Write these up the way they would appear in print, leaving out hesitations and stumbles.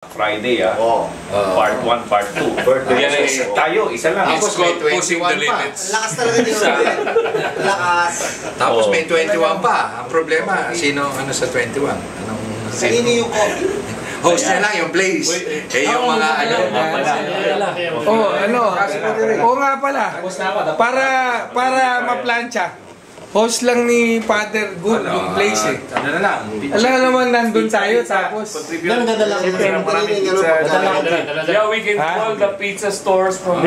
Friday part 1, part 2. Tayo, isa lang. Tapos may 21 pa. Lakas talaga nyo. Lakas. Tapos may 21 pa. Ang problema, sino sa 21? Kanino yung coffee? Host na lang yung place. Yung mga Oo nga pala. Para ma-plancha. Host lang ni Father Good yung place eh. Ano na lang? Alam naman nandun tayo tapos. Ganun dadala ko. Yeah, we can call the pizza stores from...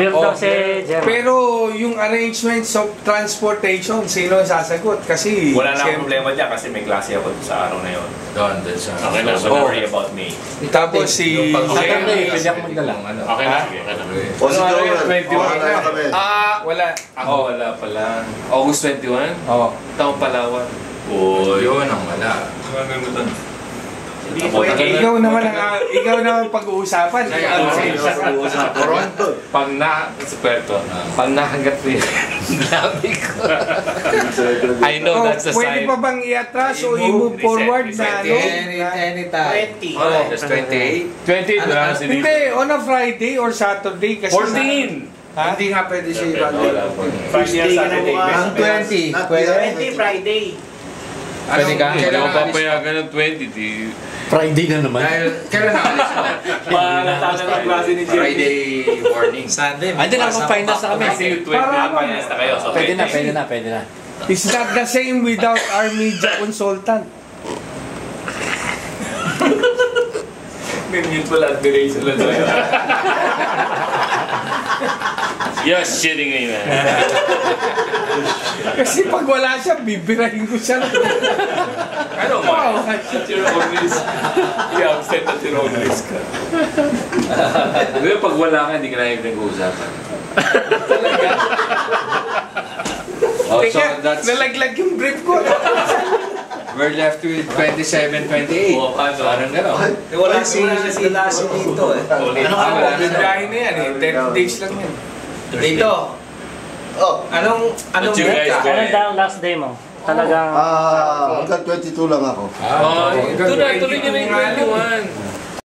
Pero yung arrangements of transportation, sino ang sasagot? Kasi wala na problema dyan kasi may klase ako sa araw na yun. Doon sa... Okay na, so don't worry about me. Tapos si... Pwede ako magdala. Okay na. Wala. Ako wala pala. August 21? Oo. Taong Palawan. Yun ang wala. Ikaw naman pag-uusapan. Pag nakagat mo yung labi ko. I know that's the Pwede sign. pa bang i-atras o i-move forward na ano? Anytime. 20. Just 28. 20 na si Hindi, on a Friday or Saturday kasi 14! Hindi nga pwede siya i-valid. Friday, Saturday. Ang 20. Pwede. 20 Friday. Pwede ka? Hindi ako papayagan ng 20. Friday na naman. Kailan nakalis mo? Pangatala ng klase ni Jerry. Friday morning. Sunday. Hindi na mag-finals na kami. Kasi 20 na finals na kayo. So Pwede na. it's not the same without our media consultant. May mutual admiration lang tayo. You're shitting me, man. Kasi pag wala siya, bibirahin ko siya. I don't mind. At your own risk. I-upset at your own risk ka. Pero pag wala ka, hindi ka na yung nag-uusapan. Teka, nalaglag yung brief ko. We're left with 27, 28. Parang gano'n. Wala si Lassie dito eh. Wala na dahil na yan eh. 30 days lang yan. Dito. Anong But you guys go Ano ahead. daw ang last day mo? Talagang... Hanggang 22 lang ako. Ito na, tuloy niya na yung 21.